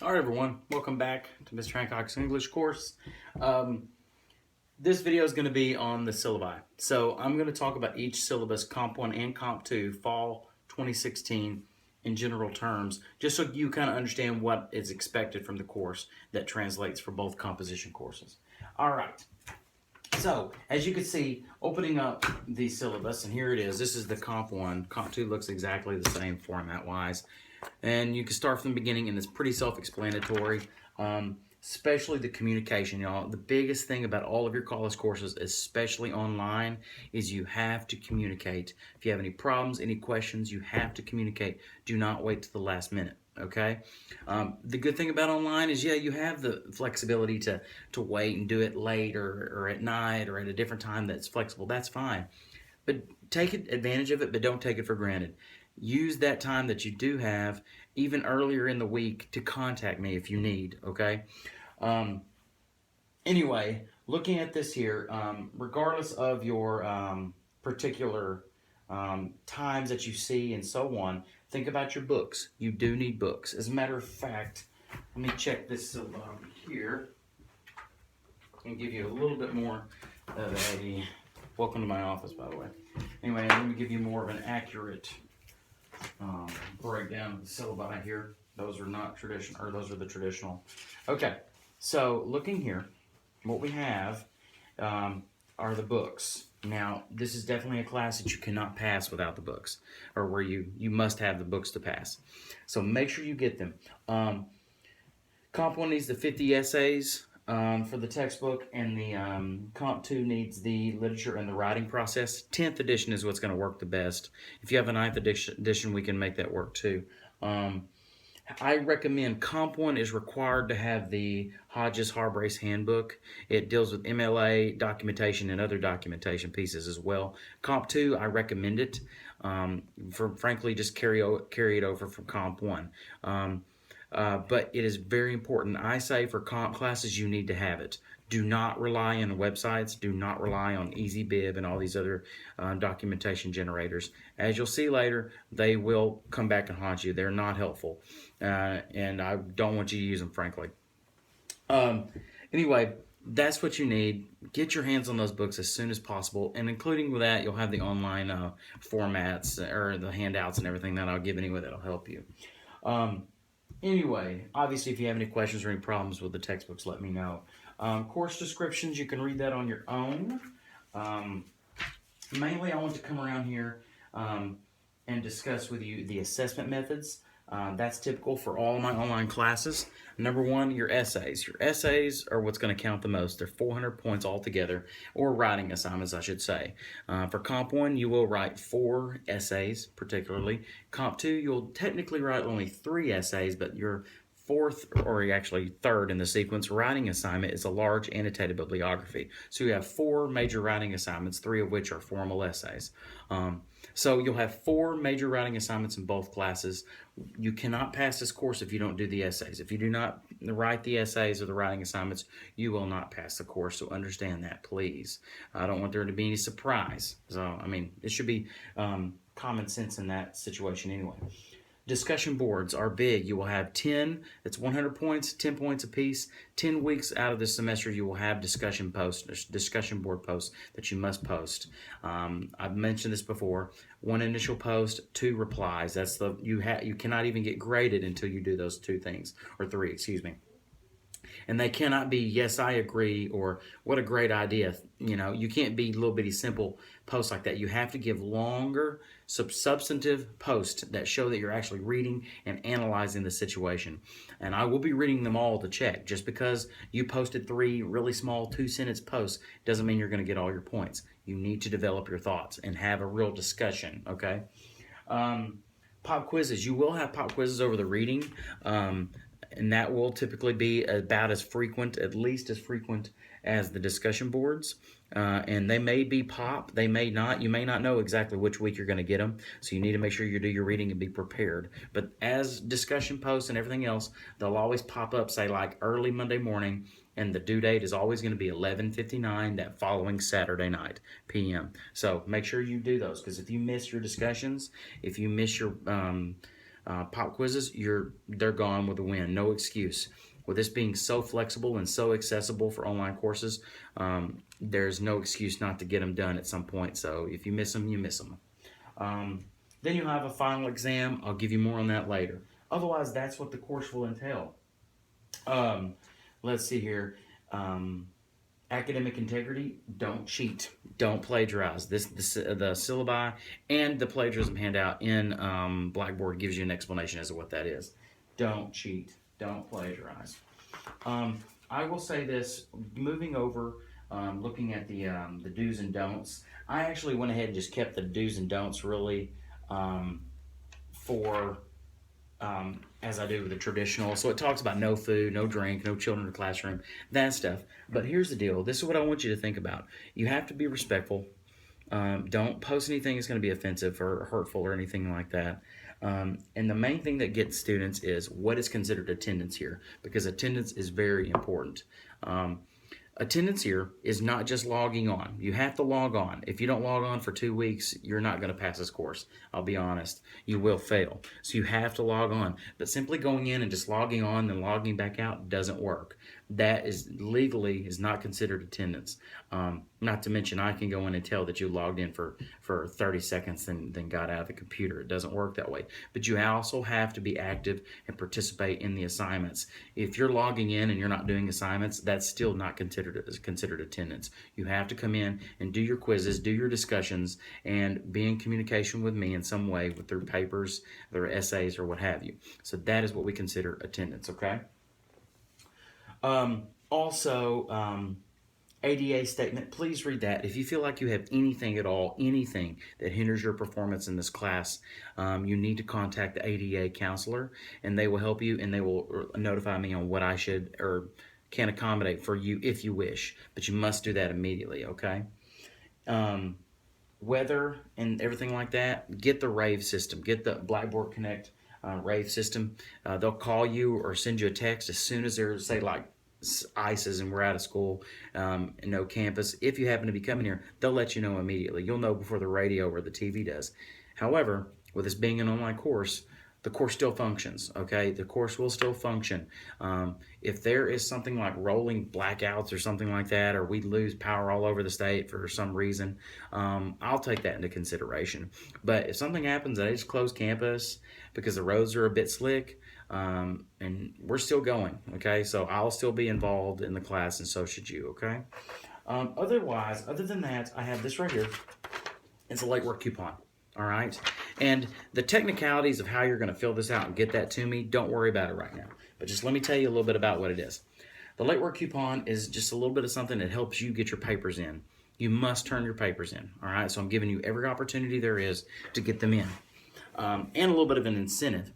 All right, everyone, welcome back to Mr. Hancock's English course. This video is going to be on the syllabi. So I'm going to talk about each syllabus, Comp 1 and Comp 2, Fall 2016, in general terms, just so you kind of understand what is expected from the course that translates for both composition courses. All right. So, as you can see, opening up the syllabus, and here it is. This is the Comp 1. Comp 2 looks exactly the same format-wise. And you can start from the beginning, and it's pretty self-explanatory, especially the communication, y'all. The biggest thing about all of your college courses, especially online, is you have to communicate. If you have any problems, any questions, you have to communicate. Do not wait to the last minute. Okay. The good thing about online is, yeah, you have the flexibility to wait and do it late or at night or at a different time that's flexible. That's fine. But take advantage of it, but don't take it for granted. Use that time that you do have, even earlier in the week, to contact me if you need, okay? Anyway, looking at this here, regardless of your particular times that you see and so on, think about your books. You do need books. As a matter of fact, let me check this here and give you a little bit more of a... Welcome to my office, by the way. Anyway, let me give you more of an accurate breakdown of the syllabi here. Those are not traditional, or those are the traditional. Okay, so looking here, what we have are the books. Now, this is definitely a class that you cannot pass without the books, or where you must have the books to pass. So make sure you get them. Comp 1 needs the 50 essays for the textbook, and the Comp 2 needs the literature and the writing process. 10th edition is what's going to work the best. If you have a 9th edition, we can make that work too. I recommend Comp 1 is required to have the Hodges-Harbrace handbook. It deals with MLA documentation and other documentation pieces as well. Comp 2, I recommend it. Frankly, just carry it over from Comp 1. But it is very important. I say for comp classes, you need to have it. Do not rely on websites. Do not rely on EasyBib and all these other documentation generators. As you'll see later, they will come back and haunt you. They're not helpful. And I don't want you to use them, frankly. Anyway, that's what you need. Get your hands on those books as soon as possible. And including with that, you'll have the online formats or the handouts and everything that I'll give anyway that'll help you. Anyway, obviously, if you have any questions or any problems with the textbooks, let me know. Course descriptions, you can read that on your own. Mainly, I want to come around here and discuss with you the assessment methods. That's typical for all of my online classes. Number one, your essays. Your essays are what's going to count the most. They're 400 points altogether, or writing assignments, I should say. For Comp 1, you will write 4 essays, particularly. Comp 2, you'll technically write only 3 essays, but your fourth, or actually third in the sequence, writing assignment is a large annotated bibliography. So you have 4 major writing assignments, 3 of which are formal essays. So you'll have 4 major writing assignments in both classes. You cannot pass this course if you don't do the essays. If you do not write the essays or the writing assignments, you will not pass the course. So understand that, please. I don't want there to be any surprise. So, I mean, it should be common sense in that situation anyway. Discussion boards are big. You will have 10, it's 100 points, 10 points apiece. 10 weeks out of the semester, you will have discussion board posts that you must post. I've mentioned this before. 1 initial post, 2 replies. That's you cannot even get graded until you do those 2 things, or 3, excuse me. And they cannot be, yes, I agree, or what a great idea. You know, you can't be little bitty simple posts like that. You have to give longer, substantive posts that show that you're actually reading and analyzing the situation. And I will be reading them all to check. Just because you posted 3 really small 2-sentence posts doesn't mean you're going to get all your points. You need to develop your thoughts and have a real discussion, okay? Pop quizzes. You will have pop quizzes over the reading. And that will typically be about as frequent, at least as frequent as the discussion boards. And they may be pop, they may not. You may not know exactly which week you're going to get them, so you need to make sure you do your reading and be prepared. But as discussion posts and everything else, they'll always pop up, say like early Monday morning, and the due date is always going to be 11:59 that following Saturday night, p.m. So make sure you do those, because if you miss your discussions, if you miss your pop quizzes, they're gone with a win. No excuse. With this being so flexible and so accessible for online courses, there's no excuse not to get them done at some point. So if you miss them, you miss them. Then you'll have a final exam. I'll give you more on that later. Otherwise, that's what the course will entail. Let's see here. Academic integrity, don't cheat, don't plagiarize. The syllabi and the plagiarism handout in Blackboard gives you an explanation as to what that is. Don't cheat, don't plagiarize. I will say this, moving over, looking at the do's and don'ts, I actually went ahead and just kept the do's and don'ts really for as I do with the traditional. So it talks about no food, no drink, no children in the classroom, that stuff. But here's the deal. This is what I want you to think about. You have to be respectful. Don't post anything that's going to be offensive or hurtful or anything like that. And the main thing that gets students is what is considered attendance here, because attendance is very important. Attendance here is not just logging on. You have to log on. If you don't log on for 2 weeks, you're not going to pass this course. I'll be honest. You will fail. So you have to log on. But simply going in and just logging on and logging back out doesn't work. That is legally is not considered attendance. Not to mention I can go in and tell that you logged in for 30 seconds and then got out of the computer. It doesn't work that way. But you also have to be active and participate in the assignments. If you're logging in and you're not doing assignments, that's still not considered attendance. You have to come in and do your quizzes, do your discussions, and be in communication with me in some way with their papers, their essays, or what have you. So that is what we consider attendance, okay? ADA statement, please read that. If you feel like you have anything at all, anything that hinders your performance in this class, you need to contact the ADA counselor, and they will help you, and they will notify me on what I should or can accommodate for you if you wish. But you must do that immediately, okay? Weather and everything like that, get the RAVE system. Get the Blackboard Connect RAVE system. They'll call you or send you a text as soon as they're, say, like, ICEs and we're out of school, no campus. If you happen to be coming here, they'll let you know immediately. You'll know before the radio or the TV does. However, with this being an online course, the course still functions, okay? The course will still function. If there is something like rolling blackouts or something like that, or we lose power all over the state for some reason, I'll take that into consideration. But if something happens, they just close campus because the roads are a bit slick, and we're still going, okay? So I'll still be involved in the class, and so should you, okay? Otherwise, other than that, I have this right here. It's a late work coupon, all right? And the technicalities of how you're going to fill this out and get that to me, don't worry about it right now. But just let me tell you a little bit about what it is. The late work coupon is just a little bit of something that helps you get your papers in. You must turn your papers in, all right? So I'm giving you every opportunity there is to get them in. And a little bit of an incentive.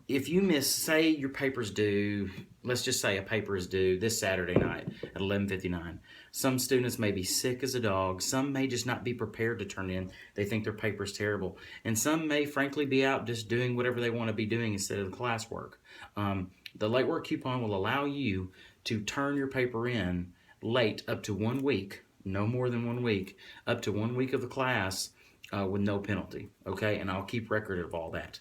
If you miss, say your paper's due, let's just say a paper is due this Saturday night at 11:59. Some students may be sick as a dog. Some may just not be prepared to turn in. They think their paper's terrible. And some may frankly be out just doing whatever they want to be doing instead of the classwork. The late work coupon will allow you to turn your paper in late up to 1 week, no more than 1 week, up to 1 week of the class, with no penalty, okay? And I'll keep record of all that.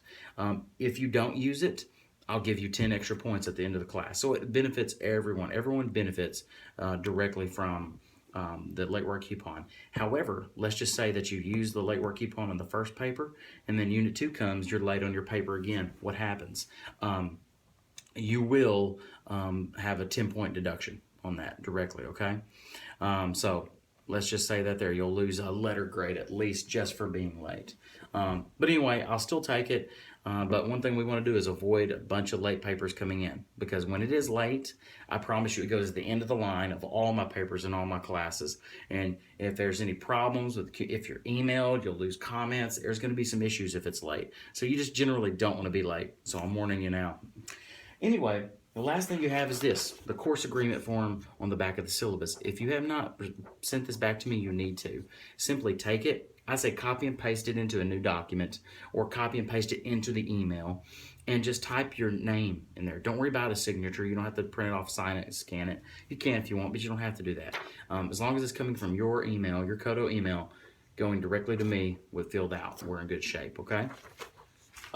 If you don't use it, I'll give you 10 extra points at the end of the class. So it benefits everyone. Everyone benefits directly from the late work coupon. However, let's just say that you use the late work coupon on the first paper, and then Unit 2 comes, you're late on your paper again. What happens? You will have a 10-point deduction on that directly, okay? So let's just say that there, you'll lose a letter grade at least just for being late. But anyway, I'll still take it. But one thing we want to do is avoid a bunch of late papers coming in, because when it is late, I promise you it goes to the end of the line of all my papers and all my classes. And if there's any problems with, if you're emailed, you'll lose comments. There's going to be some issues if it's late. So you just generally don't want to be late. So I'm warning you now. Anyway, the last thing you have is this, the course agreement form on the back of the syllabus. If you have not sent this back to me, you need to. Simply take it. I say copy and paste it into a new document, or copy and paste it into the email, and just type your name in there. Don't worry about a signature. You don't have to print it off, sign it, and scan it. You can if you want, but you don't have to do that. As long as it's coming from your email, your Kodo email, going directly to me with filled out, we're in good shape, okay?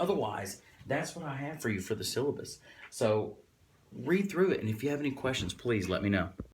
Otherwise, that's what I have for you for the syllabus. So read through it, and if you have any questions, please let me know.